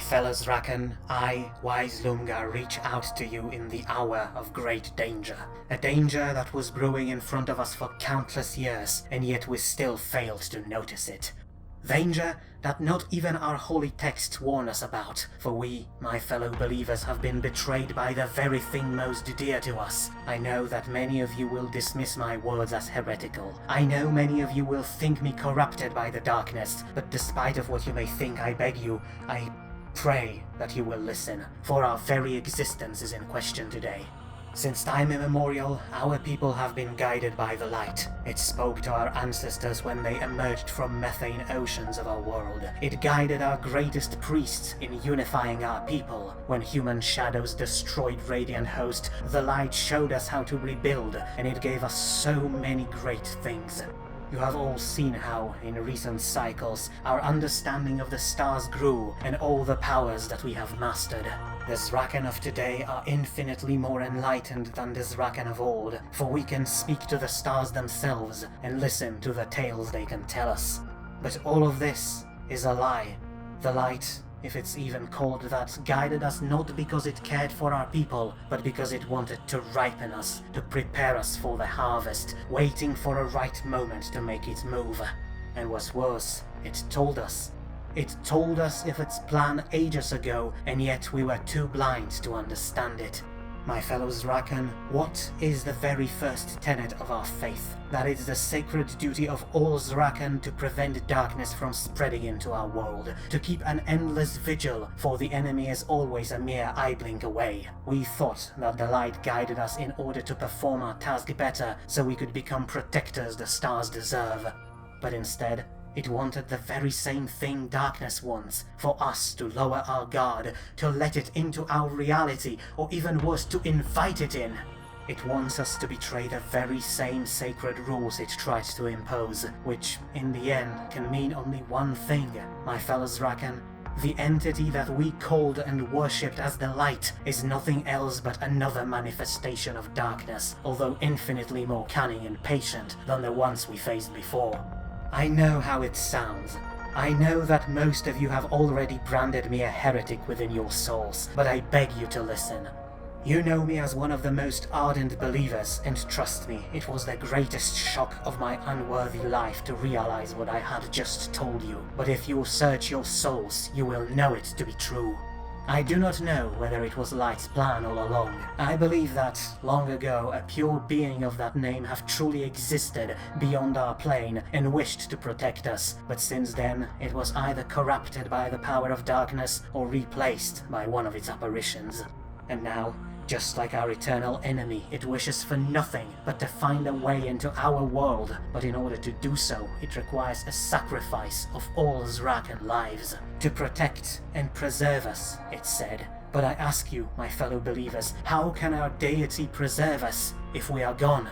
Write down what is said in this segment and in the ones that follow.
fellow Zracon, I, Wise Lumgar, reach out to you in the hour of great danger. A danger that was brewing in front of us for countless years, and yet we still failed to notice it. Danger that not even our holy texts warn us about, for we, my fellow believers, have been betrayed by the very thing most dear to us. I know that many of you will dismiss my words as heretical. I know many of you will think me corrupted by the darkness, but despite of what you may think, I beg you, I pray that you will listen, for our very existence is in question today. Since time immemorial, our people have been guided by the light. It spoke to our ancestors when they emerged from methane oceans of our world. It guided our greatest priests in unifying our people. When human shadows destroyed Radiant Host, the light showed us how to rebuild, and it gave us so many great things. You have all seen how, in recent cycles, our understanding of the stars grew and all the powers that we have mastered. The Zracon of today are infinitely more enlightened than the Zracon of old, for we can speak to the stars themselves and listen to the tales they can tell us. But all of this is a lie. The light, if it's even called that, guided us not because it cared for our people, but because it wanted to ripen us, to prepare us for the harvest, waiting for a right moment to make it move. And what's worse, it told us. It told us of its plan ages ago, and yet we were too blind to understand it. My fellow Zracon, what is the very first tenet of our faith? That it's the sacred duty of all Zracon to prevent darkness from spreading into our world, to keep an endless vigil, for the enemy is always a mere eye blink away. We thought that the light guided us in order to perform our task better, so we could become protectors the stars deserve. But instead, it wanted the very same thing darkness wants, for us to lower our guard, to let it into our reality, or even worse, to invite it in. It wants us to betray the very same sacred rules it tried to impose, which, in the end, can mean only one thing, my fellow Zracon. The entity that we called and worshipped as the light is nothing else but another manifestation of darkness, although infinitely more cunning and patient than the ones we faced before. I know how it sounds. I know that most of you have already branded me a heretic within your souls, but I beg you to listen. You know me as one of the most ardent believers, and trust me, it was the greatest shock of my unworthy life to realize what I had just told you. But if you search your souls, you will know it to be true. I do not know whether it was Light's plan all along. I believe that, long ago, a pure being of that name have truly existed beyond our plane and wished to protect us, but since then, it was either corrupted by the power of darkness or replaced by one of its apparitions. And now, just like our eternal enemy, it wishes for nothing but to find a way into our world, but in order to do so, it requires a sacrifice of all Zracon lives. To protect and preserve us, it said. But I ask you, my fellow believers, how can our deity preserve us if we are gone?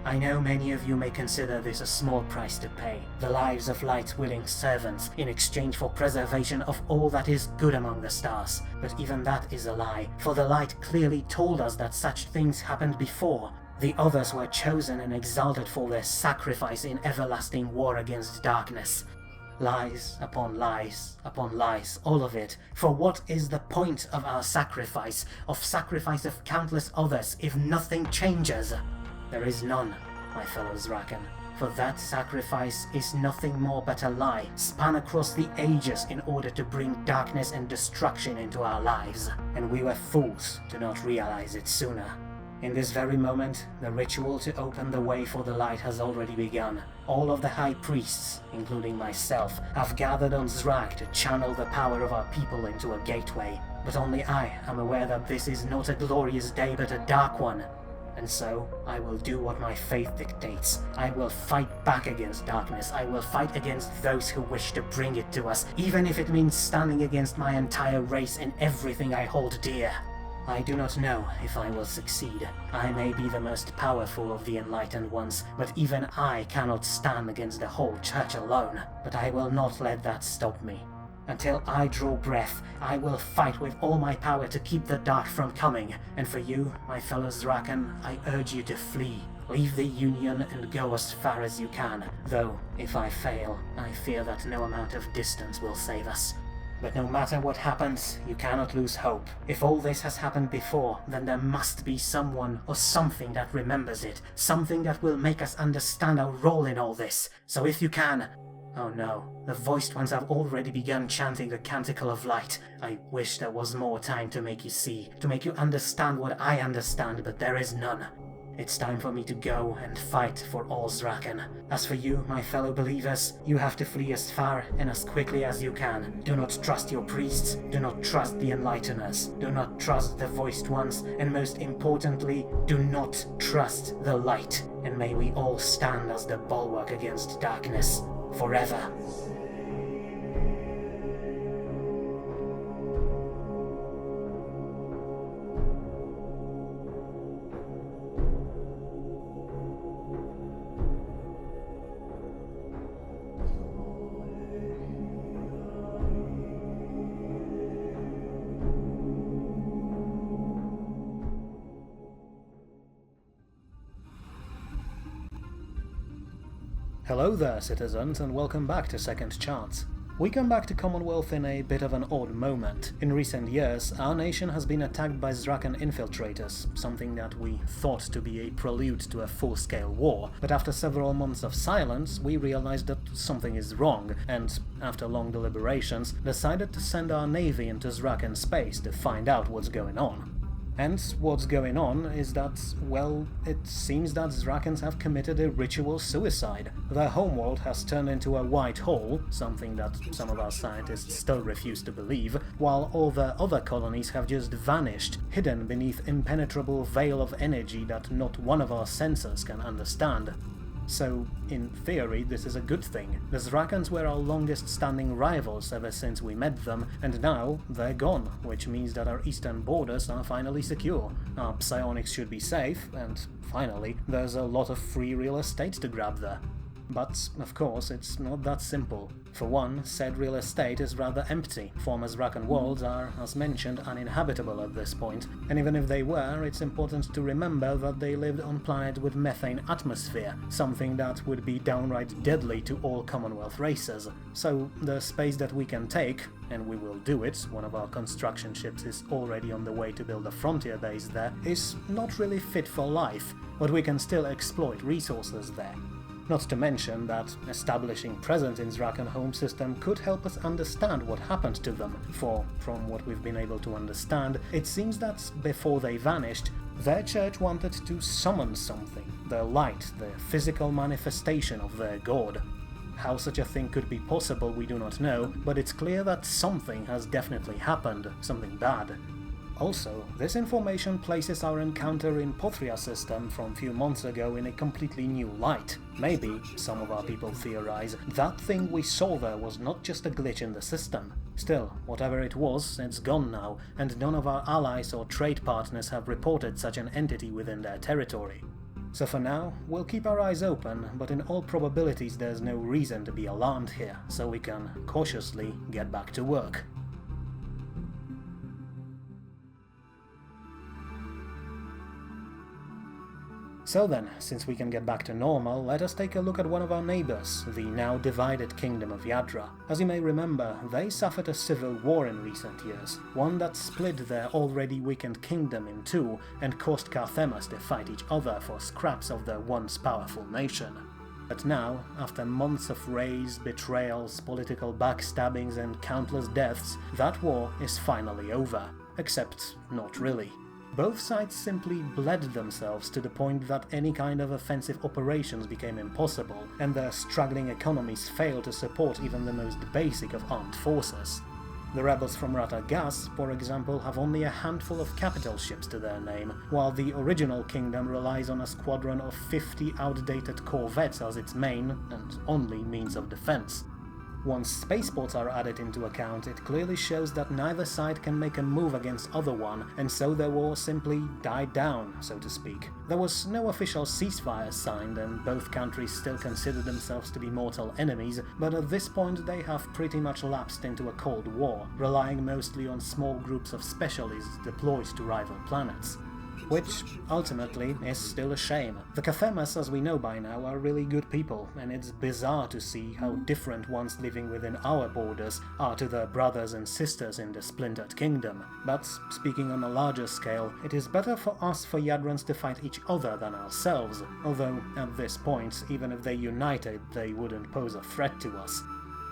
I know many of you may consider this a small price to pay, the lives of Light's willing servants, in exchange for preservation of all that is good among the stars. But even that is a lie, for the Light clearly told us that such things happened before. The others were chosen and exalted for their sacrifice in everlasting war against darkness. Lies upon lies upon lies, all of it. For what is the point of our sacrifice of countless others, if nothing changes? There is none, my fellow Zracon, for that sacrifice is nothing more but a lie, spun across the ages in order to bring darkness and destruction into our lives, and we were fools to not realize it sooner. In this very moment, the ritual to open the way for the light has already begun. All of the high priests, including myself, have gathered on Zrak to channel the power of our people into a gateway, but only I am aware that this is not a glorious day but a dark one. And so, I will do what my faith dictates. I will fight back against darkness. I will fight against those who wish to bring it to us, even if it means standing against my entire race and everything I hold dear. I do not know if I will succeed. I may be the most powerful of the enlightened ones, but even I cannot stand against the whole church alone. But I will not let that stop me. Until I draw breath, I will fight with all my power to keep the dark from coming. And for you, my fellow Zracon, I urge you to flee. Leave the Union and go as far as you can. Though, if I fail, I fear that no amount of distance will save us. But no matter what happens, you cannot lose hope. If all this has happened before, then there must be someone or something that remembers it. Something that will make us understand our role in all this. So if you can... Oh no, the voiced ones have already begun chanting the Canticle of Light. I wish there was more time to make you see, to make you understand what I understand, but there is none. It's time for me to go and fight for all Zracon. As for you, my fellow believers, you have to flee as far and as quickly as you can. Do not trust your priests, do not trust the Enlighteners, do not trust the Voiced Ones, and most importantly, do not trust the light. And may we all stand as the bulwark against darkness, forever. Hello there, citizens, and welcome back to Second Chance. We come back to Commonwealth in a bit of an odd moment. In recent years, our nation has been attacked by Zracon infiltrators, something that we thought to be a prelude to a full-scale war, but after several months of silence, we realized that something is wrong, and, after long deliberations, decided to send our navy into Zracon space to find out what's going on. And what's going on is that, well, it seems that Zracons have committed a ritual suicide. Their homeworld has turned into a white hole, something that some of our scientists still refuse to believe, while all their other colonies have just vanished, hidden beneath impenetrable veil of energy that not one of our senses can understand. So, in theory, this is a good thing. The Zracons were our longest-standing rivals ever since we met them, and now they're gone, which means that our eastern borders are finally secure. Our psionics should be safe, and, finally, there's a lot of free real estate to grab there. But, of course, it's not that simple. For one, said real estate is rather empty. Former Zracon worlds are, as mentioned, uninhabitable at this point, and even if they were, it's important to remember that they lived on planet with methane atmosphere, something that would be downright deadly to all Commonwealth races. So, the space that we can take, and we will do it, one of our construction ships is already on the way to build a frontier base there, is not really fit for life, but we can still exploit resources there. Not to mention that establishing presence in Zracon home system could help us understand what happened to them, for, from what we've been able to understand, it seems that before they vanished, their church wanted to summon something, their light, the physical manifestation of their god. How such a thing could be possible we do not know, but it's clear that something has definitely happened, something bad. Also, this information places our encounter in Pothria system from a few months ago in a completely new light. Maybe, some of our people theorize, that thing we saw there was not just a glitch in the system. Still, whatever it was, it's gone now, and none of our allies or trade partners have reported such an entity within their territory. So for now, we'll keep our eyes open, but in all probabilities there's no reason to be alarmed here, so we can cautiously get back to work. So then, since we can get back to normal, let us take a look at one of our neighbours, the now divided Kingdom of Yadra. As you may remember, they suffered a civil war in recent years, one that split their already weakened kingdom in two and caused Carthemas to fight each other for scraps of their once powerful nation. But now, after months of raids, betrayals, political backstabbings and countless deaths, that war is finally over. Except, not really. Both sides simply bled themselves to the point that any kind of offensive operations became impossible, and their struggling economies failed to support even the most basic of armed forces. The rebels from Ratagas, for example, have only a handful of capital ships to their name, while the original kingdom relies on a squadron of 50 outdated corvettes as its main, and only, means of defense. Once spaceports are added into account, it clearly shows that neither side can make a move against other one, and so the war simply died down, so to speak. There was no official ceasefire signed, and both countries still consider themselves to be mortal enemies, but at this point they have pretty much lapsed into a cold war, relying mostly on small groups of specialists deployed to rival planets. which ultimately is still a shame. The Cathemas, as we know by now, are really good people, and it's bizarre to see how different ones living within our borders are to their brothers and sisters in the Splintered Kingdom. But speaking on a larger scale, it is better for us Yadrans to fight each other than ourselves, although at this point, even if they united, they wouldn't pose a threat to us.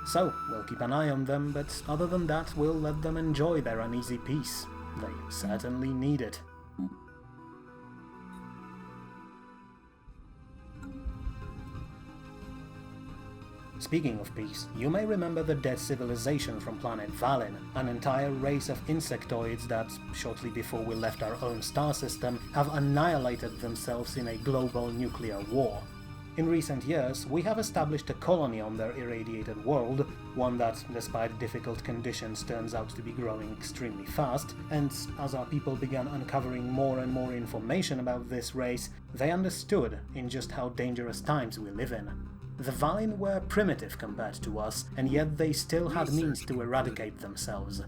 So, we'll keep an eye on them, but other than that, we'll let them enjoy their uneasy peace. They certainly need it. Speaking of peace, you may remember the dead civilization from planet Valen, an entire race of insectoids that, shortly before we left our own star system, have annihilated themselves in a global nuclear war. In recent years, we have established a colony on their irradiated world, one that, despite difficult conditions, turns out to be growing extremely fast, and as our people began uncovering more and more information about this race, they understood in just how dangerous times we live in. The Valen were primitive compared to us, and yet they still had means to eradicate themselves.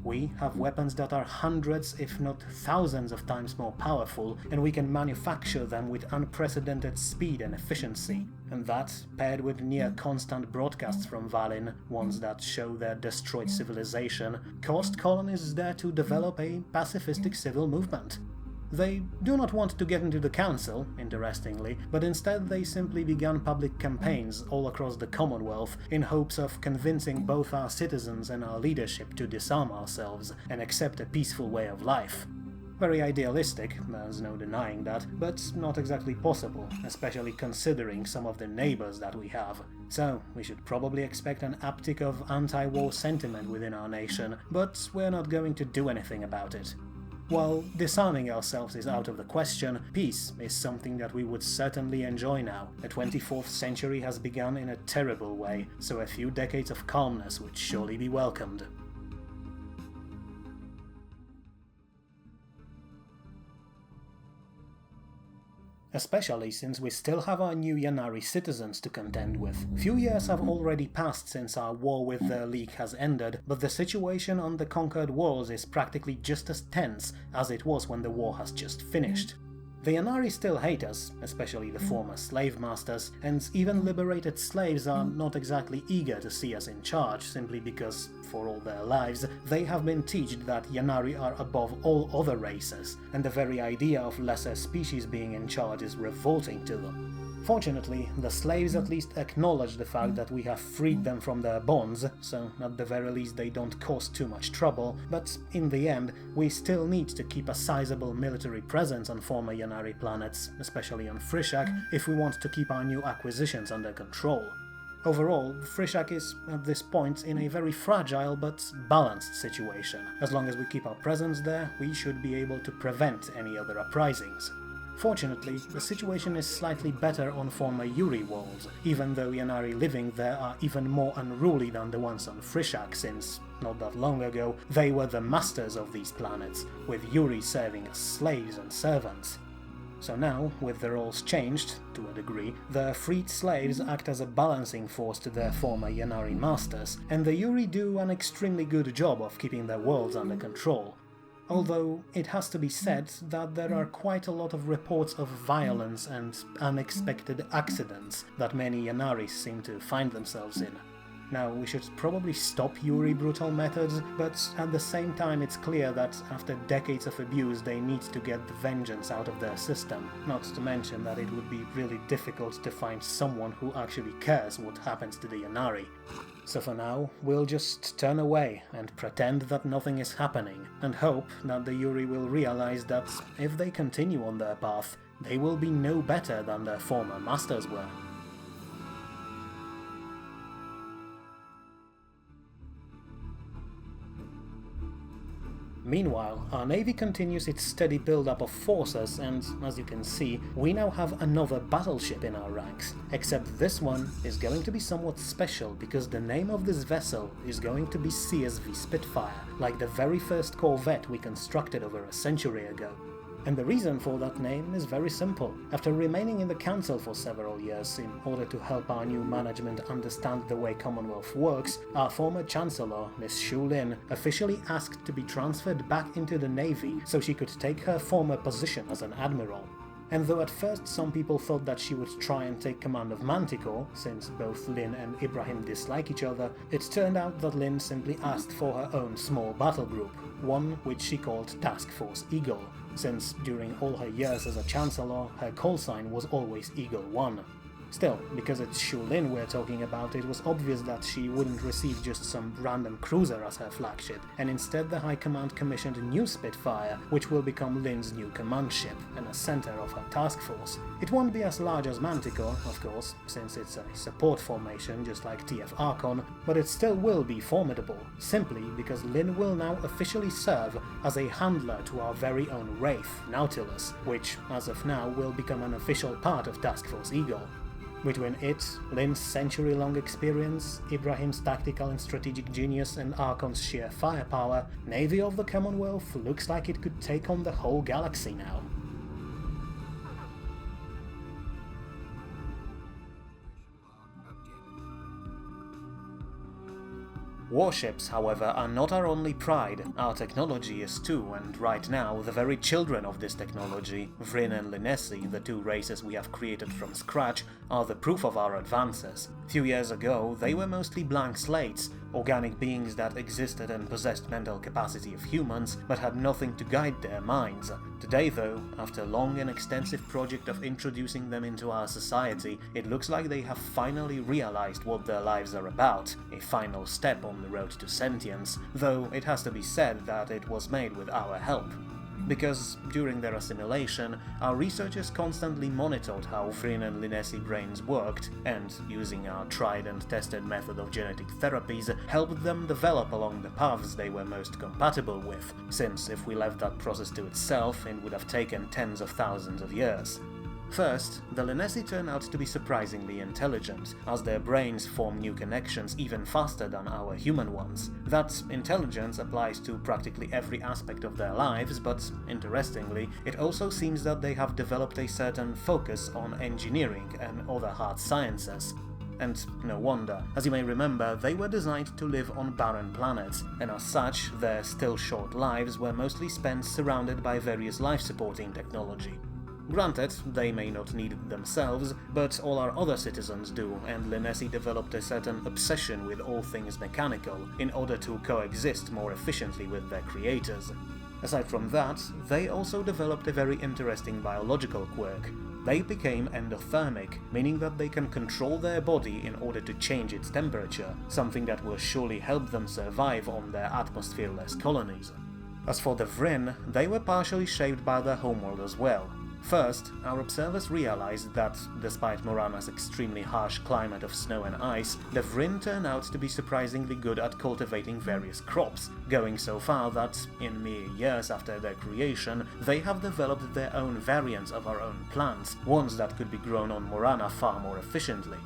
We have weapons that are hundreds, if not thousands of times more powerful, and we can manufacture them with unprecedented speed and efficiency. And that, paired with near-constant broadcasts from Valen, ones that show their destroyed civilization, caused colonists there to develop a pacifistic civil movement. They do not want to get into the council, interestingly, but instead they simply began public campaigns all across the Commonwealth in hopes of convincing both our citizens and our leadership to disarm ourselves and accept a peaceful way of life. Very idealistic, there's no denying that, but not exactly possible, especially considering some of the neighbors that we have. So, we should probably expect an uptick of anti-war sentiment within our nation, but we're not going to do anything about it. While disarming ourselves is out of the question, peace is something that we would certainly enjoy now. The 24th century has begun in a terrible way, so a few decades of calmness would surely be welcomed. Especially since we still have our new Yanari citizens to contend with. Few years have already passed since our war with the League has ended, but the situation on the conquered worlds is practically just as tense as it was when the war has just finished. The Yanari still hate us, especially the former slave masters, and even liberated slaves are not exactly eager to see us in charge, simply because, for all their lives, they have been taught that Yanari are above all other races, and the very idea of lesser species being in charge is revolting to them. Fortunately, the slaves at least acknowledge the fact that we have freed them from their bonds, so at the very least they don't cause too much trouble, but in the end, we still need to keep a sizable military presence on former Yanari planets, especially on Frishak, if we want to keep our new acquisitions under control. Overall, Frishak is, at this point, in a very fragile but balanced situation. As long as we keep our presence there, we should be able to prevent any other uprisings. Fortunately, the situation is slightly better on former Yuri worlds, even though Yanari living there are even more unruly than the ones on Frishak, since, not that long ago, they were the masters of these planets, with Yuri serving as slaves and servants. So now, with the roles changed, to a degree, the freed slaves act as a balancing force to their former Yanari masters, and the Yuri do an extremely good job of keeping their worlds under control. Although it has to be said that there are quite a lot of reports of violence and unexpected accidents that many Yanaris seem to find themselves in. Now, we should probably stop Yuri brutal methods, but at the same time it's clear that after decades of abuse they need to get the vengeance out of their system, not to mention that it would be really difficult to find someone who actually cares what happens to the Yanari. So for now, we'll just turn away and pretend that nothing is happening, and hope that the Yuri will realize that if they continue on their path, they will be no better than their former masters were. Meanwhile, our navy continues its steady build-up of forces, and, as you can see, we now have another battleship in our ranks. Except this one is going to be somewhat special, because the name of this vessel is going to be CSV Spitfire, like the very first corvette we constructed over a century ago. And the reason for that name is very simple. After remaining in the council for several years in order to help our new management understand the way Commonwealth works, our former chancellor, Miss Shu Lin, officially asked to be transferred back into the Navy so she could take her former position as an admiral. And though at first some people thought that she would try and take command of Manticore, since both Lin and Ibrahim dislike each other, it turned out that Lin simply asked for her own small battle group, one which she called Task Force Eagle, since during all her years as a Chancellor, her call sign was always Eagle 1. Still, because it's Shu Lin we're talking about, it was obvious that she wouldn't receive just some random cruiser as her flagship, and instead the High Command commissioned a new Spitfire, which will become Lin's new command ship, and a center of her task force. It won't be as large as Manticore, of course, since it's a support formation just like TF Archon, but it still will be formidable, simply because Lin will now officially serve as a handler to our very own Wraith, Nautilus, which, as of now, will become an official part of Task Force Eagle. Between it, Lin's century-long experience, Ibrahim's tactical and strategic genius, and Archon's sheer firepower, Navy of the Commonwealth looks like it could take on the whole galaxy now. Warships, however, are not our only pride. Our technology is too, and right now, the very children of this technology, Vryn and Linesi, the two races we have created from scratch, are the proof of our advances. Few years ago, they were mostly blank slates, organic beings that existed and possessed mental capacity of humans, but had nothing to guide their minds. Today though, after a long and extensive project of introducing them into our society, it looks like they have finally realized what their lives are about, a final step on the road to sentience, though it has to be said that it was made with our help. Because during their assimilation, our researchers constantly monitored how Vryn and Linesi brains worked, and using our tried and tested method of genetic therapies, helped them develop along the paths they were most compatible with, since if we left that process to itself, it would have taken tens of thousands of years. First, the Linesi turn out to be surprisingly intelligent, as their brains form new connections even faster than our human ones. That intelligence applies to practically every aspect of their lives, but interestingly, it also seems that they have developed a certain focus on engineering and other hard sciences. And no wonder. As you may remember, they were designed to live on barren planets, and as such, their still short lives were mostly spent surrounded by various life-supporting technology. Granted, they may not need it themselves, but all our other citizens do, and Linesi developed a certain obsession with all things mechanical, in order to coexist more efficiently with their creators. Aside from that, they also developed a very interesting biological quirk. They became endothermic, meaning that they can control their body in order to change its temperature, something that will surely help them survive on their atmosphereless colonies. As for the Vryn, they were partially shaped by their homeworld as well. First, our observers realized that, despite Morana's extremely harsh climate of snow and ice, the Vryn turn out to be surprisingly good at cultivating various crops, going so far that, in mere years after their creation, they have developed their own variants of our own plants, ones that could be grown on Morana far more efficiently.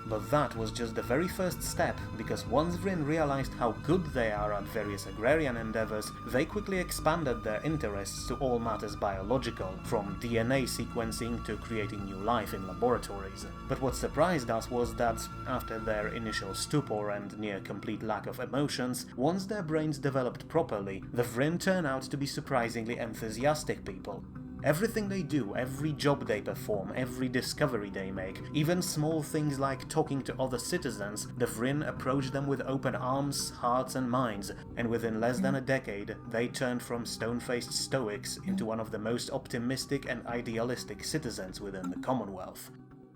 But that was just the very first step, because once Vryn realized how good they are at various agrarian endeavors, they quickly expanded their interests to all matters biological, from DNA sequencing to creating new life in laboratories. But what surprised us was that, after their initial stupor and near complete lack of emotions, once their brains developed properly, the Vryn turned out to be surprisingly enthusiastic people. Everything they do, every job they perform, every discovery they make, even small things like talking to other citizens, the Vryn approach them with open arms, hearts and minds, and within less than a decade, they turned from stone-faced stoics into one of the most optimistic and idealistic citizens within the Commonwealth.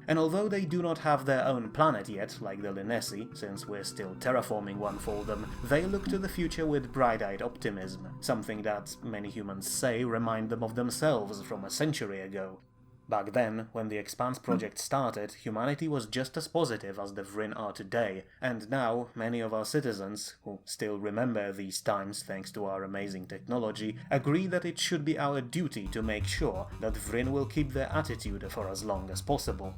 And although they do not have their own planet yet, like the Linesi, since we're still terraforming one for them, they look to the future with bright-eyed optimism, something that many humans say remind them of themselves from a century ago. Back then, when the Expanse project started, humanity was just as positive as the Vryn are today, and now many of our citizens, who still remember these times thanks to our amazing technology, agree that it should be our duty to make sure that Vryn will keep their attitude for as long as possible.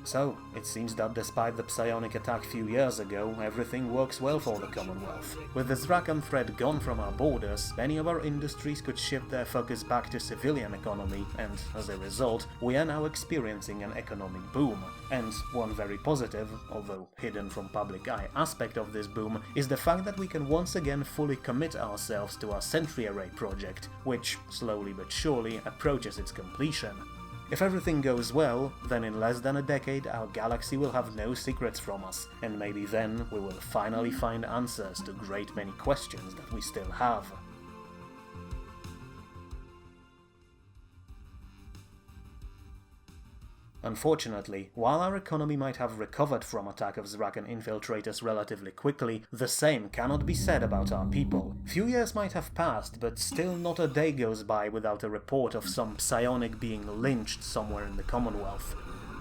So, it seems that despite the psionic attack few years ago, everything works well for the Commonwealth. With the Zracon threat gone from our borders, many of our industries could shift their focus back to civilian economy, and as a result, we are now experiencing an economic boom. And one very positive, although hidden from public eye, aspect of this boom is the fact that we can once again fully commit ourselves to our Sentry Array project, which, slowly but surely, approaches its completion. If everything goes well, then in less than a decade our galaxy will have no secrets from us, and maybe then we will finally find answers to great many questions that we still have. Unfortunately, while our economy might have recovered from attack of Zracon infiltrators relatively quickly, the same cannot be said about our people. Few years might have passed, but still not a day goes by without a report of some psionic being lynched somewhere in the Commonwealth.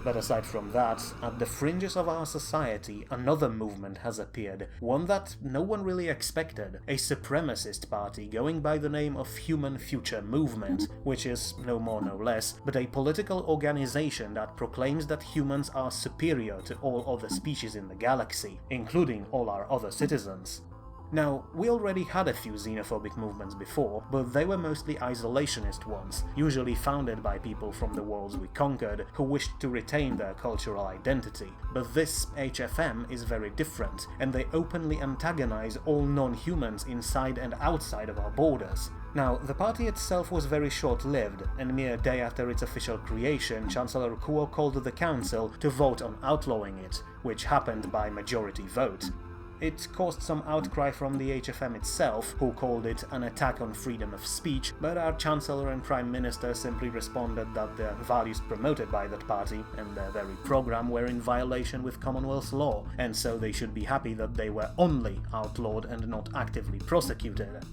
But aside from that, at the fringes of our society, another movement has appeared, one that no one really expected, a supremacist party going by the name of Human Future Movement, which is no more no less, but a political organization that proclaims that humans are superior to all other species in the galaxy, including all our other citizens. Now, we already had a few xenophobic movements before, but they were mostly isolationist ones, usually founded by people from the worlds we conquered who wished to retain their cultural identity. But this HFM is very different, and they openly antagonize all non-humans inside and outside of our borders. Now, the party itself was very short-lived, and mere day after its official creation, Chancellor Kuo called the council to vote on outlawing it, which happened by majority vote. It caused some outcry from the HFM itself, who called it an attack on freedom of speech, but our Chancellor and Prime Minister simply responded that the values promoted by that party and their very program were in violation with Commonwealth law, and so they should be happy that they were only outlawed and not actively prosecuted.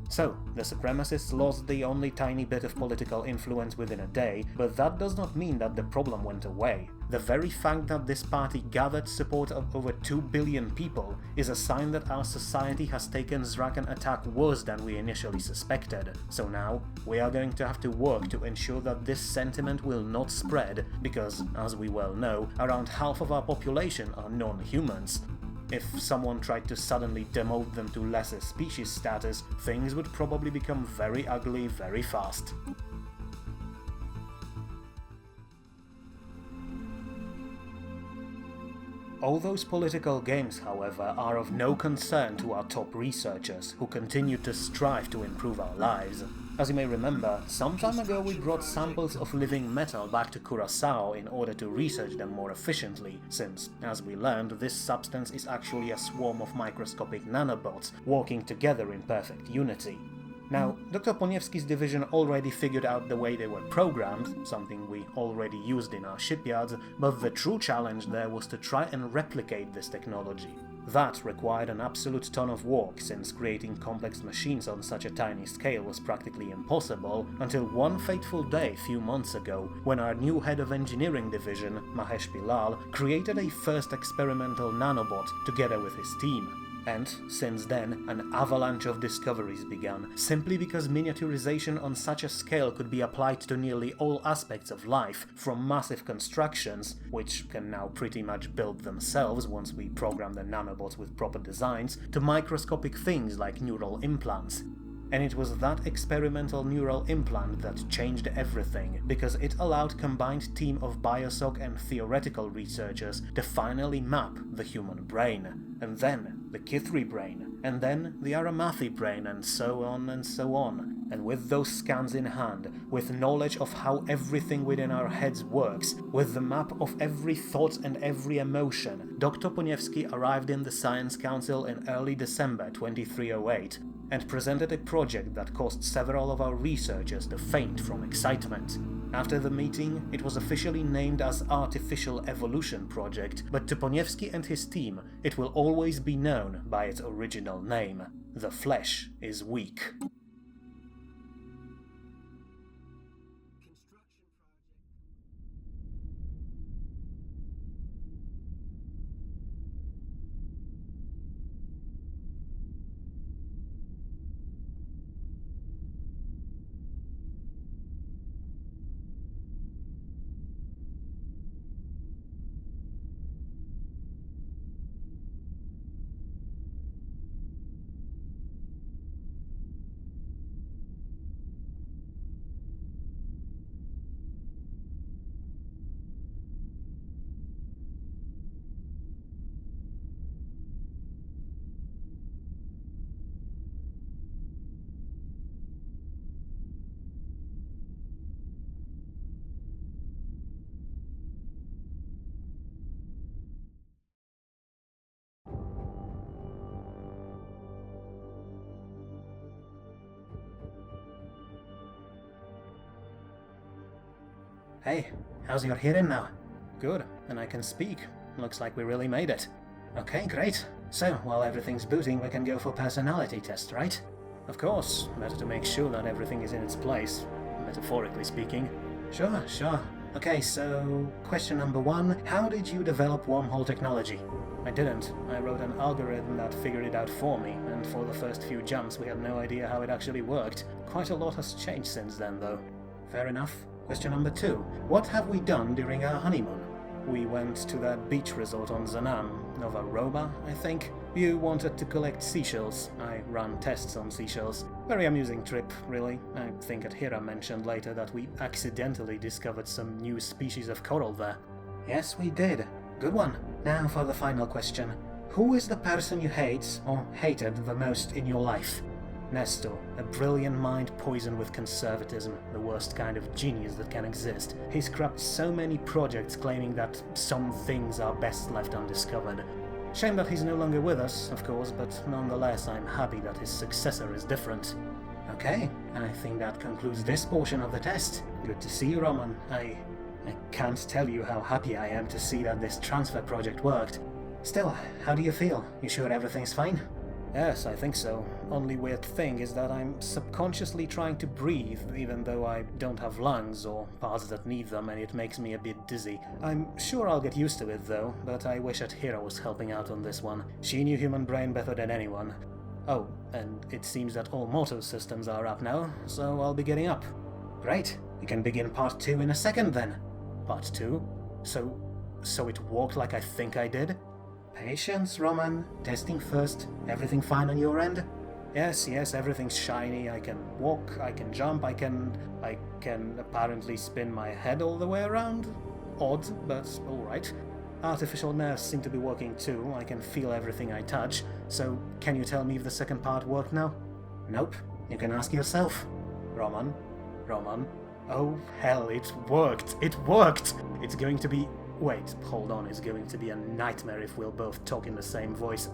So, the supremacists lost the only tiny bit of political influence within a day, but that does not mean that the problem went away. The very fact that this party gathered support of over 2 billion people is a sign that our society has taken Zracon attack worse than we initially suspected. So now, we are going to have to work to ensure that this sentiment will not spread, because, as we well know, around half of our population are non-humans. If someone tried to suddenly demote them to lesser species status, things would probably become very ugly very fast. All those political games, however, are of no concern to our top researchers, who continue to strive to improve our lives. As you may remember, some time ago we brought samples of living metal back to Curaçao in order to research them more efficiently, since, as we learned, this substance is actually a swarm of microscopic nanobots working together in perfect unity. Now, Dr. Poniewski's division already figured out the way they were programmed, something we already used in our shipyards, but the true challenge there was to try and replicate this technology. That required an absolute ton of work, since creating complex machines on such a tiny scale was practically impossible, until one fateful day a few months ago, when our new head of engineering division, Mahesh Pilal, created a first experimental nanobot together with his team. And, since then, an avalanche of discoveries began, simply because miniaturization on such a scale could be applied to nearly all aspects of life, from massive constructions, which can now pretty much build themselves once we program the nanobots with proper designs, to microscopic things like neural implants. And it was that experimental neural implant that changed everything, because it allowed combined team of bioshock and theoretical researchers to finally map the human brain, and then the Kithri brain, and then the Aramathi brain, and so on and so on. And with those scans in hand, with knowledge of how everything within our heads works, with the map of every thought and every emotion, Dr. Poniewski arrived in the Science Council in early December 2308, and presented a project that caused several of our researchers to faint from excitement. After the meeting, it was officially named as Artificial Evolution Project, but to Poniewski and his team, it will always be known by its original name: The Flesh is Weak. Hey, how's your hearing now? Good, and I can speak. Looks like we really made it. Okay, great. So, while everything's booting, we can go for personality test, right? Of course, better to make sure that everything is in its place, metaphorically speaking. Sure. Okay, so question number 1, how did you develop wormhole technology? I didn't. I wrote an algorithm that figured it out for me, and for the first few jumps we had no idea how it actually worked. Quite a lot has changed since then, though. Fair enough. Question number 2, what have we done during our honeymoon? We went to that beach resort on Zanam, Nova Roba, I think. You wanted to collect seashells. I ran tests on seashells. Very amusing trip, really. I think Adhira mentioned later that we accidentally discovered some new species of coral there. Yes, we did. Good one. Now for the final question. Who is the person you hate or hated the most in your life? Nestor, a brilliant mind poisoned with conservatism, the worst kind of genius that can exist. He scrapped so many projects claiming that some things are best left undiscovered. Shame that he's no longer with us, of course, but nonetheless I'm happy that his successor is different. Okay, I think that concludes this portion of the test. Good to see you, Roman. I can't tell you how happy I am to see that this transfer project worked. Still, how do you feel? You sure everything's fine? Yes, I think so. Only weird thing is that I'm subconsciously trying to breathe, even though I don't have lungs or parts that need them, and it makes me a bit dizzy. I'm sure I'll get used to it though, but I wish Adhira was helping out on this one. She knew human brain better than anyone. Oh, and it seems that all motor systems are up now, so I'll be getting up. Great. We can begin part 2 in a second then. Part 2? So it worked like I think I did? Patience, Roman. Testing first. Everything fine on your end? Yes, everything's shiny. I can walk, I can jump, I can apparently spin my head all the way around. Odd, but alright. Artificial nerves seem to be working too. I can feel everything I touch. So, can you tell me if the second part worked now? Nope. You can ask yourself. Roman? Oh, hell, it worked! It worked! It's going to be... Wait, hold on, it's going to be a nightmare if we'll both talk in the same voice.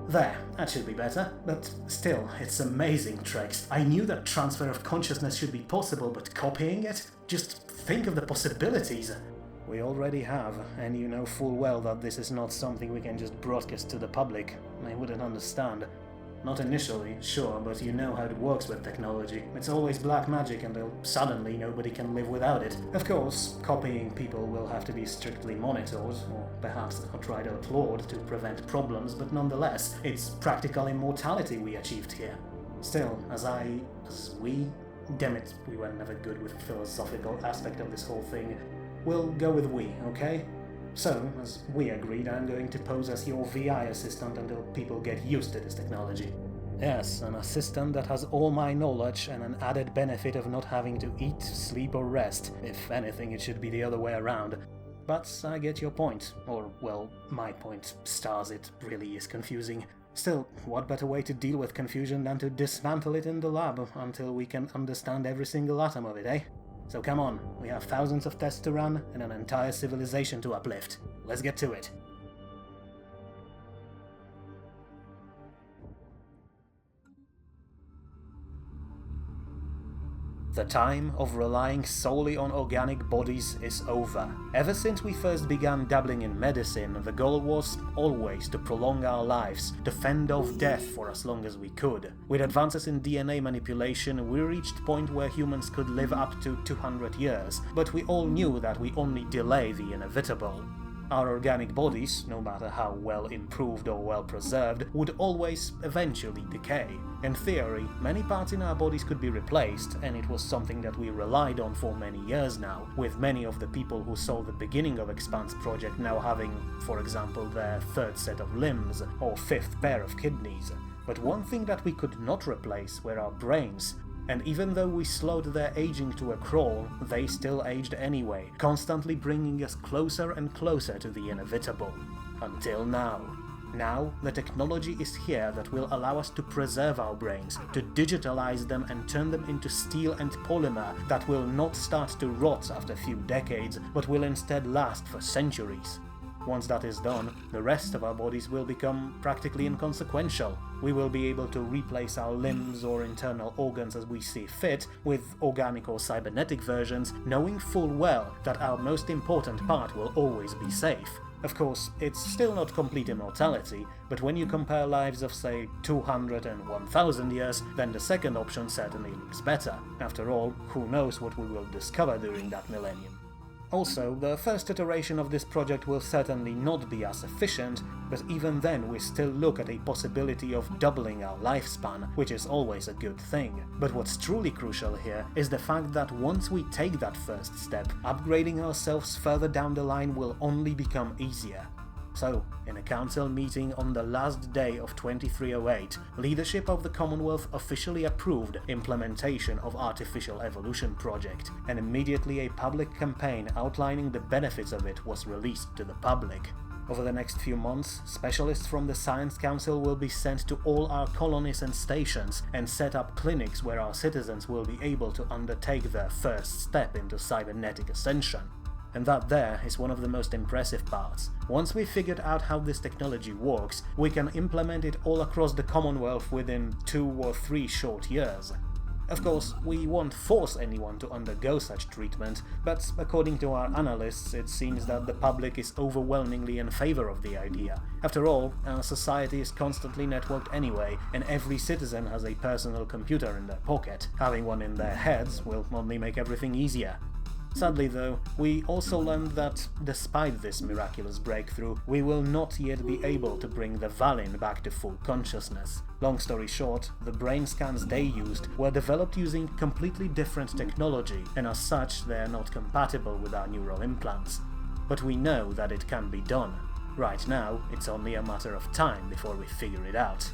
There, that should be better, but still, it's amazing, Trex. I knew that transfer of consciousness should be possible, but copying it? Just think of the possibilities. We already have, and you know full well that this is not something we can just broadcast to the public. I wouldn't understand. Not initially, sure, but you know how it works with technology. It's always black magic until suddenly nobody can live without it. Of course, copying people will have to be strictly monitored, or perhaps outright outlawed to prevent problems, but nonetheless, it's practical immortality we achieved here. Still, damn it, we were never good with the philosophical aspect of this whole thing. We'll go with we, okay? So, as we agreed, I'm going to pose as your VI assistant until people get used to this technology. Yes, an assistant that has all my knowledge and an added benefit of not having to eat, sleep or rest. If anything, it should be the other way around. But I get your point. Or, well, my point. Stars, it really is confusing. Still, what better way to deal with confusion than to dismantle it in the lab until we can understand every single atom of it, eh? So come on, we have thousands of tests to run and an entire civilization to uplift. Let's get to it. The time of relying solely on organic bodies is over. Ever since we first began dabbling in medicine, the goal was always to prolong our lives, to fend off death for as long as we could. With advances in DNA manipulation, we reached the point where humans could live up to 200 years, but we all knew that we only delay the inevitable. Our organic bodies, no matter how well improved or well preserved, would always eventually decay. In theory, many parts in our bodies could be replaced, and it was something that we relied on for many years now, with many of the people who saw the beginning of Expanse Project now having, for example, their third set of limbs, or fifth pair of kidneys. But one thing that we could not replace were our brains. And even though we slowed their aging to a crawl, they still aged anyway, constantly bringing us closer and closer to the inevitable. Until now. Now, the technology is here that will allow us to preserve our brains, to digitalize them and turn them into steel and polymer that will not start to rot after a few decades, but will instead last for centuries. Once that is done, the rest of our bodies will become practically inconsequential. we will be able to replace our limbs or internal organs as we see fit with organic or cybernetic versions, knowing full well that our most important part will always be safe. Of course, it's still not complete immortality, but when you compare lives of say 200 and 1000 years, then the second option certainly looks better. After all, who knows what we will discover during that millennium. Also, the first iteration of this project will certainly not be as efficient, but even then we still look at a possibility of doubling our lifespan, which is always a good thing. But what's truly crucial here is the fact that once we take that first step, upgrading ourselves further down the line will only become easier. So, in a council meeting on the last day of 2308, leadership of the Commonwealth officially approved implementation of Artificial Evolution Project, and immediately a public campaign outlining the benefits of it was released to the public. Over the next few months, specialists from the Science Council will be sent to all our colonies and stations and set up clinics where our citizens will be able to undertake their first step into cybernetic ascension. And that there is one of the most impressive parts. Once we've figured out how this technology works, we can implement it all across the Commonwealth within 2 or 3 short years. Of course, we won't force anyone to undergo such treatment, but according to our analysts, it seems that the public is overwhelmingly in favor of the idea. After all, our society is constantly networked anyway, and every citizen has a personal computer in their pocket. Having one in their heads will only make everything easier. Sadly though, we also learned that, despite this miraculous breakthrough, we will not yet be able to bring the Valen back to full consciousness. Long story short, the brain scans they used were developed using completely different technology, and as such they are not compatible with our neural implants. But we know that it can be done. Right now, it's only a matter of time before we figure it out.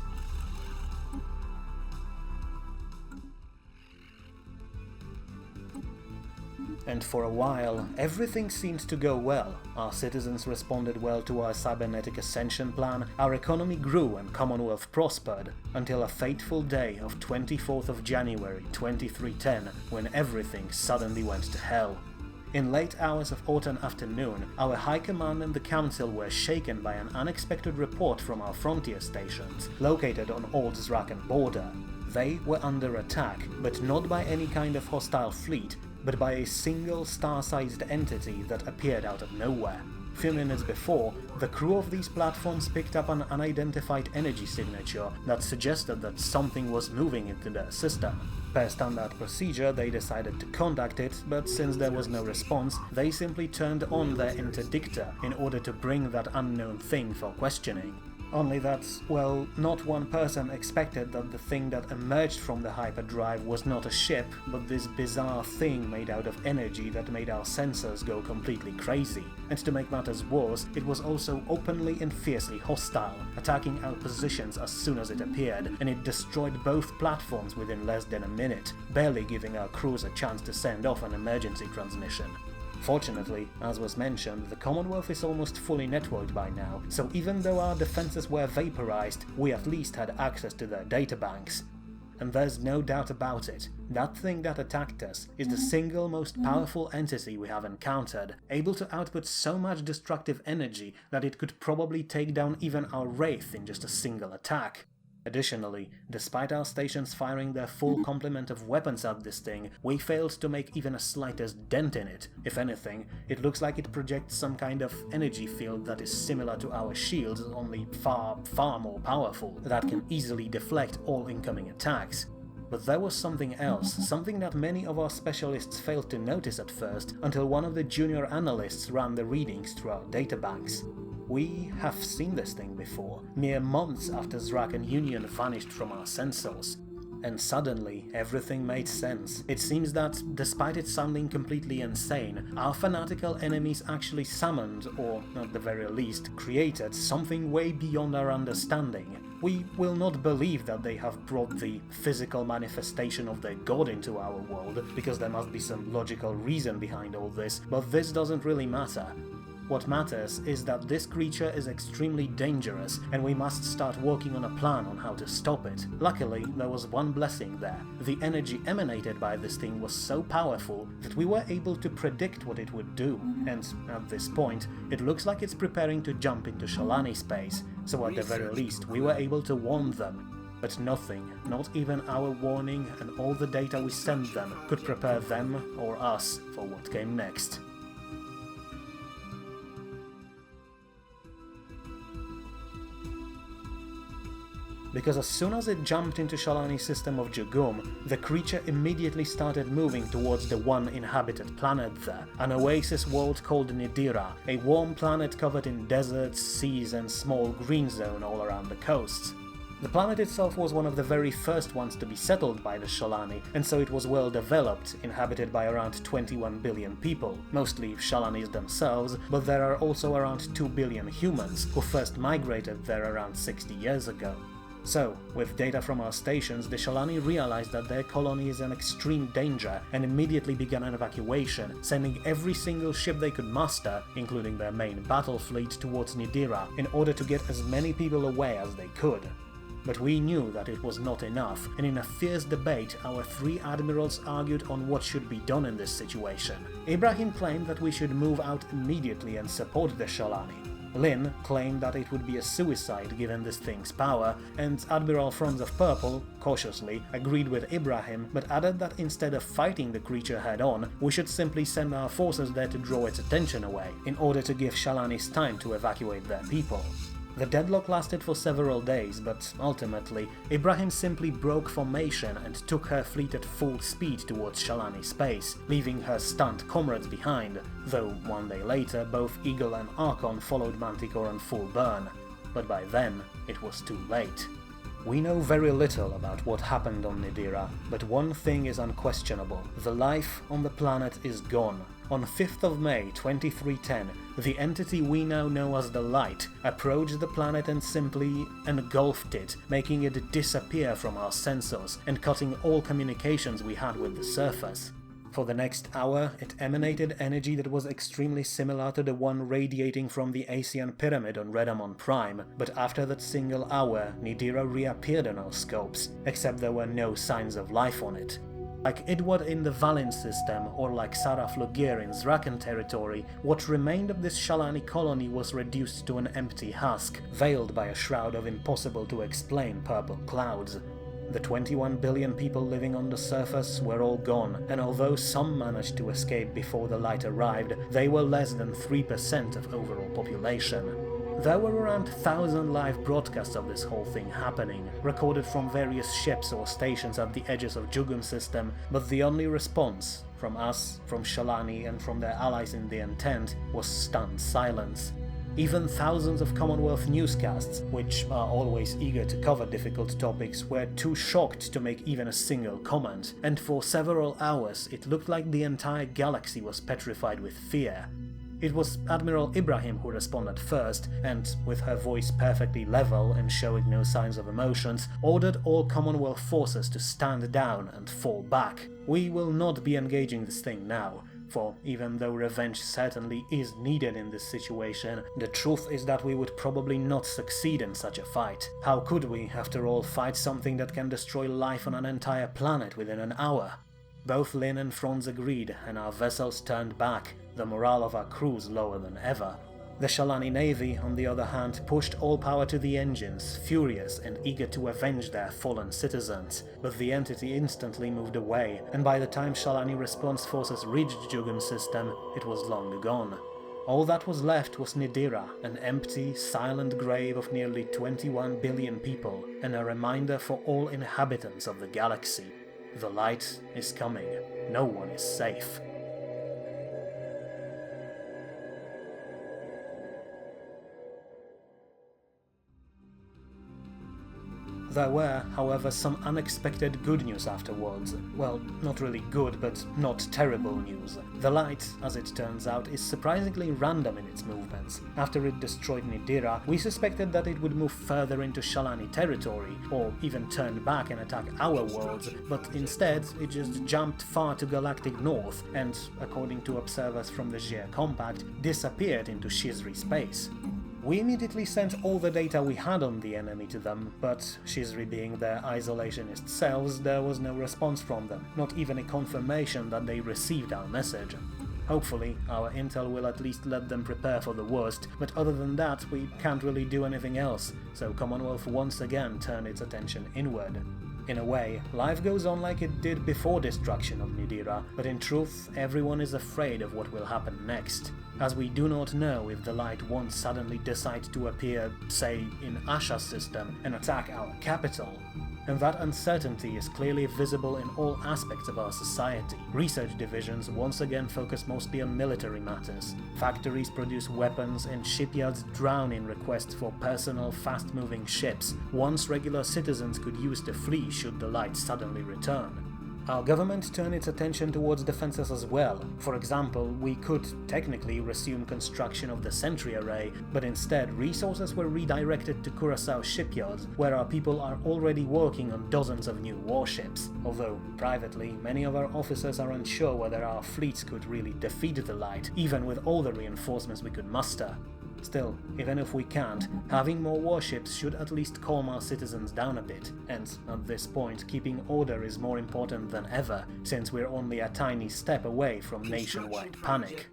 And for a while, everything seemed to go well. Our citizens responded well to our cybernetic ascension plan, our economy grew and Commonwealth prospered, until a fateful day of 24th of January 2310, when everything suddenly went to hell. In late hours of autumn afternoon, our High Command and the Council were shaken by an unexpected report from our frontier stations, located on Old Zracon border. They were under attack, but not by any kind of hostile fleet, but by a single star-sized entity that appeared out of nowhere. A few minutes before, the crew of these platforms picked up an unidentified energy signature that suggested that something was moving into their system. Per standard procedure, they decided to contact it, but since there was no response, they simply turned on their interdictor in order to bring that unknown thing for questioning. Only that, well, not one person expected that the thing that emerged from the hyperdrive was not a ship, but this bizarre thing made out of energy that made our sensors go completely crazy. And to make matters worse, it was also openly and fiercely hostile, attacking our positions as soon as it appeared, and it destroyed both platforms within less than a minute, barely giving our crews a chance to send off an emergency transmission. Fortunately, as was mentioned, the Commonwealth is almost fully networked by now, so even though our defenses were vaporized, we at least had access to their databanks. And there's no doubt about it, that thing that attacked us is the single most powerful entity we have encountered, able to output so much destructive energy that it could probably take down even our Wraith in just a single attack. Additionally, despite our stations firing their full complement of weapons at this thing, we failed to make even a slightest dent in it. If anything, it looks like it projects some kind of energy field that is similar to our shields, only far more powerful, that can easily deflect all incoming attacks. But there was something else, something that many of our specialists failed to notice at first, until one of the junior analysts ran the readings through our databanks. We have seen this thing before, mere months after Zracon Union vanished from our sensors. And suddenly, everything made sense. It seems that, despite it sounding completely insane, our fanatical enemies actually summoned, or at the very least, created something way beyond our understanding. We will not believe that they have brought the physical manifestation of their god into our world, because there must be some logical reason behind all this, but this doesn't really matter. What matters is that this creature is extremely dangerous, and we must start working on a plan on how to stop it. Luckily, there was one blessing there. The energy emanated by this thing was so powerful that we were able to predict what it would do, and at this point, it looks like it's preparing to jump into Shalani space, so at the very least, we were able to warn them. But nothing, not even our warning and all the data we sent them, could prepare them or us for what came next. Because as soon as it jumped into Shalani's system of Jugum, the creature immediately started moving towards the one inhabited planet there, an oasis world called Nadira, a warm planet covered in deserts, seas and small green zone all around the coasts. The planet itself was one of the very first ones to be settled by the Shalani, and so it was well developed, inhabited by around 21 billion people, mostly Shalanis themselves, but there are also around 2 billion humans, who first migrated there around 60 years ago. So, with data from our stations, the Shalani realized that their colony is in extreme danger and immediately began an evacuation, sending every single ship they could muster, including their main battle fleet, towards Nadira in order to get as many people away as they could. But we knew that it was not enough, and in a fierce debate, our three admirals argued on what should be done in this situation. Ibrahim claimed that we should move out immediately and support the Shalani. Lin claimed that it would be a suicide given this thing's power, and Admiral Franz of Purple, cautiously, agreed with Ibrahim, but added that instead of fighting the creature head-on, we should simply send our forces there to draw its attention away, in order to give Shalanis time to evacuate their people. The deadlock lasted for several days, but ultimately, Ibrahim simply broke formation and took her fleet at full speed towards Shalani space, leaving her stunned comrades behind, though one day later both Eagle and Archon followed Manticore on full burn. But by then, it was too late. We know very little about what happened on Nadira, but one thing is unquestionable: the life on the planet is gone. On 5th of May 2310, the entity we now know as the Light approached the planet and simply engulfed it, making it disappear from our sensors and cutting all communications we had with the surface. For the next hour, it emanated energy that was extremely similar to the one radiating from the Asian Pyramid on Redamon Prime, but after that single hour, Nadira reappeared on our scopes, except there were no signs of life on it. Like Idward in the Valen system, or like Saraf Lugir in Zracon territory, what remained of this Shalani colony was reduced to an empty husk, veiled by a shroud of impossible to explain purple clouds. The 21 billion people living on the surface were all gone, and although some managed to escape before the light arrived, they were less than 3% of overall population. There were around 1,000 live broadcasts of this whole thing happening, recorded from various ships or stations at the edges of Jugum system, but the only response, from us, from Shalani and from their allies in the Intent, was stunned silence. Even thousands of Commonwealth newscasts, which are always eager to cover difficult topics, were too shocked to make even a single comment, and for several hours it looked like the entire galaxy was petrified with fear. It was Admiral Ibrahim who responded first, and, with her voice perfectly level and showing no signs of emotions, ordered all Commonwealth forces to stand down and fall back. We will not be engaging this thing now, for even though revenge certainly is needed in this situation, the truth is that we would probably not succeed in such a fight. How could we, after all, fight something that can destroy life on an entire planet within an hour? Both Lin and Franz agreed, and our vessels turned back, the morale of our crews lower than ever. The Shalani Navy, on the other hand, pushed all power to the engines, furious and eager to avenge their fallen citizens, but the entity instantly moved away, and by the time Shalani response forces reached Jugum system, it was long gone. All that was left was Nadira, an empty, silent grave of nearly 21 billion people, and a reminder for all inhabitants of the galaxy. The light is coming. No one is safe. There were, however, some unexpected good news afterwards. Well, not really good, but not terrible news. The light, as it turns out, is surprisingly random in its movements. After it destroyed Nadira, we suspected that it would move further into Shalani territory, or even turn back and attack our worlds, but instead it just jumped far to Galactic North and, according to observers from the Zir Compact, disappeared into Shizri space. We immediately sent all the data we had on the enemy to them, but Shizri being their isolationist selves, there was no response from them, not even a confirmation that they received our message. Hopefully, our intel will at least let them prepare for the worst, but other than that, we can't really do anything else, so Commonwealth once again turned its attention inward. In a way, life goes on like it did before destruction of Nadira, but in truth, everyone is afraid of what will happen next, as we do not know if the light won't suddenly decide to appear, say, in Asha's system and attack our capital. And that uncertainty is clearly visible in all aspects of our society. Research divisions once again focus mostly on military matters. Factories produce weapons and shipyards drown in requests for personal, fast-moving ships, once regular citizens could use to flee should the light suddenly return. Our government turned its attention towards defenses as well. For example, we could technically resume construction of the sentry array, but instead resources were redirected to Curaçao shipyards, where our people are already working on dozens of new warships. Although, privately, many of our officers are unsure whether our fleets could really defeat the light, even with all the reinforcements we could muster. Still, even if we can't, having more warships should at least calm our citizens down a bit, and at this point keeping order is more important than ever, since we're only a tiny step away from nationwide panic.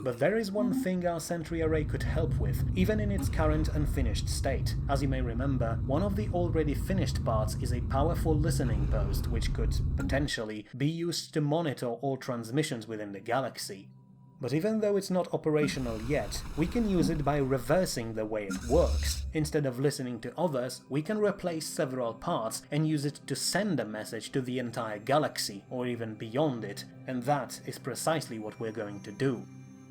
But there is one thing our sentry array could help with, even in its current unfinished state. As you may remember, one of the already finished parts is a powerful listening post which could, potentially, be used to monitor all transmissions within the galaxy. But even though it's not operational yet, we can use it by reversing the way it works. Instead of listening to others, we can replace several parts and use it to send a message to the entire galaxy, or even beyond it, and that is precisely what we're going to do.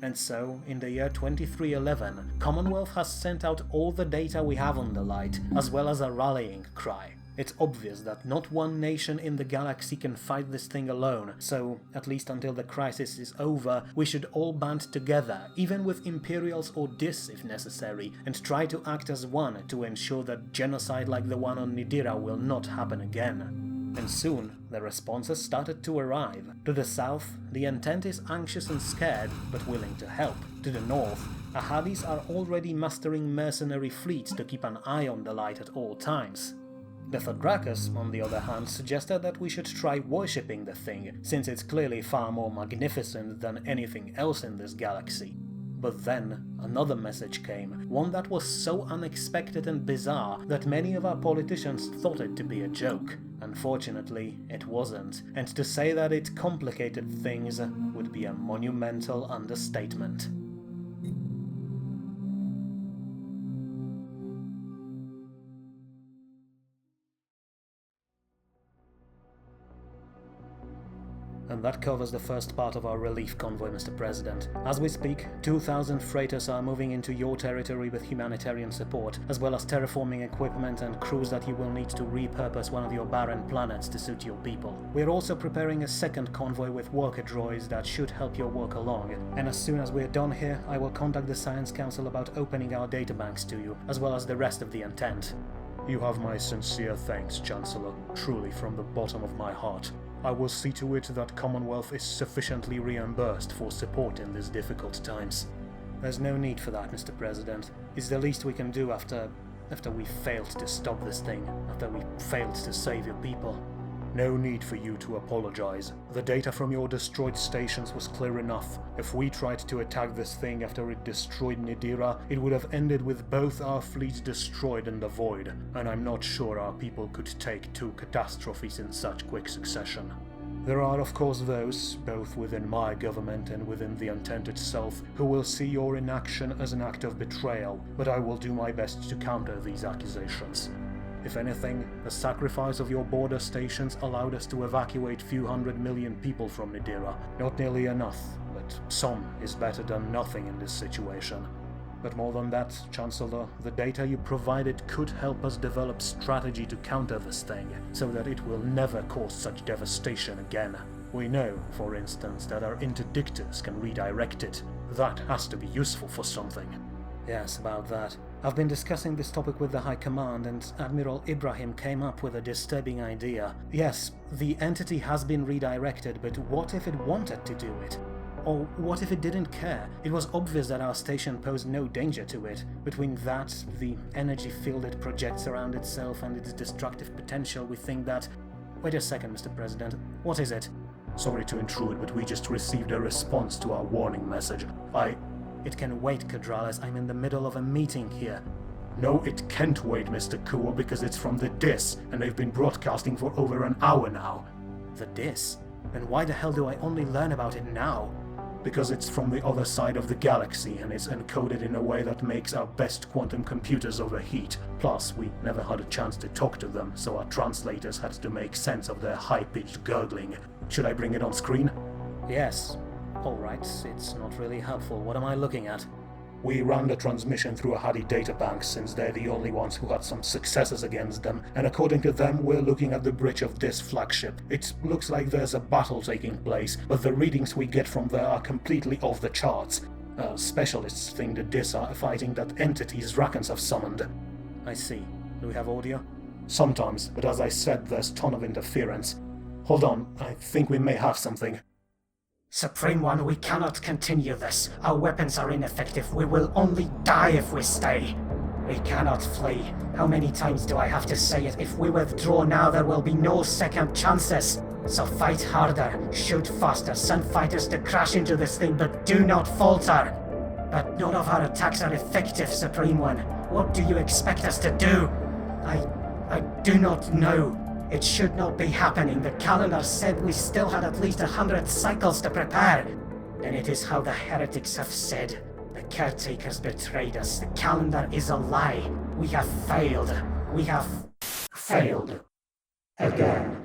And so, in the year 2311, Commonwealth has sent out all the data we have on the light, as well as a rallying cry. It's obvious that not one nation in the galaxy can fight this thing alone, so, at least until the crisis is over, we should all band together, even with Imperials or Dis if necessary, and try to act as one to ensure that genocide like the one on Nadira will not happen again. And soon, the responses started to arrive. To the south, the Entente is anxious and scared, but willing to help. To the north, Ahadis are already mustering mercenary fleets to keep an eye on the light at all times. The Thrakus, on the other hand, suggested that we should try worshipping the thing, since it's clearly far more magnificent than anything else in this galaxy. But then, another message came, one that was so unexpected and bizarre that many of our politicians thought it to be a joke. Unfortunately, it wasn't, and to say that it complicated things would be a monumental understatement. And that covers the first part of our relief convoy, Mr. President. As we speak, 2,000 freighters are moving into your territory with humanitarian support, as well as terraforming equipment and crews that you will need to repurpose one of your barren planets to suit your people. We're also preparing a second convoy with worker droids that should help your work along, and as soon as we're done here, I will contact the Science Council about opening our databanks to you, as well as the rest of the Entente. You have my sincere thanks, Chancellor, truly from the bottom of my heart. I will see to it that Commonwealth is sufficiently reimbursed for support in these difficult times. There's no need for that, Mr. President. It's the least we can do after we failed to stop this thing, after we failed to save your people. No need for you to apologize. The data from your destroyed stations was clear enough. If we tried to attack this thing after it destroyed Nadira, it would have ended with both our fleets destroyed in the void, and I'm not sure our people could take two catastrophes in such quick succession. There are of course those, both within my government and within the Entente itself, who will see your inaction as an act of betrayal, but I will do my best to counter these accusations. If anything, the sacrifice of your border stations allowed us to evacuate few 100 million people from Nadira. Not nearly enough, but some is better than nothing in this situation. But more than that, Chancellor, the data you provided could help us develop strategy to counter this thing, so that it will never cause such devastation again. We know, for instance, that our interdictors can redirect it. That has to be useful for something. Yes, about that. I've been discussing this topic with the High Command, and Admiral Ibrahim came up with a disturbing idea. Yes, the entity has been redirected, but what if it wanted to do it? Or what if it didn't care? It was obvious that our station posed no danger to it. Between that, the energy field it projects around itself, and its destructive potential, we think that... Wait a second, Mr. President. What is it? Sorry to intrude, but we just received a response to our warning message. It can wait, Cadralis. I'm in the middle of a meeting here. No, it can't wait, Mr. Kuo, because it's from the Dis, and they've been broadcasting for over an hour now. The Dis? Then why the hell do I only learn about it now? Because it's from the other side of the galaxy, and it's encoded in a way that makes our best quantum computers overheat. Plus, we never had a chance to talk to them, so our translators had to make sense of their high-pitched gurgling. Should I bring it on screen? Yes. Alright, it's not really helpful. What am I looking at? We ran the transmission through a Hadi databank since they're the only ones who had some successes against them, and according to them, we're looking at the bridge of this flagship. It looks like there's a battle taking place, but the readings we get from there are completely off the charts. Specialists think the Dis are fighting that entity Zracons have summoned. I see. Do we have audio? Sometimes, but as I said, there's ton of interference. Hold on, I think we may have something. Supreme One, we cannot continue this. Our weapons are ineffective. We will only die if we stay. We cannot flee. How many times do I have to say it? If we withdraw now, there will be no second chances. So fight harder, shoot faster, send fighters to crash into this thing, but do not falter. But none of our attacks are effective, Supreme One. What do you expect us to do? I do not know. It should not be happening. The calendar said we still had at least 100 cycles to prepare. And it is how the heretics have said. The caretakers betrayed us. The calendar is a lie. We have failed. We have failed. Again.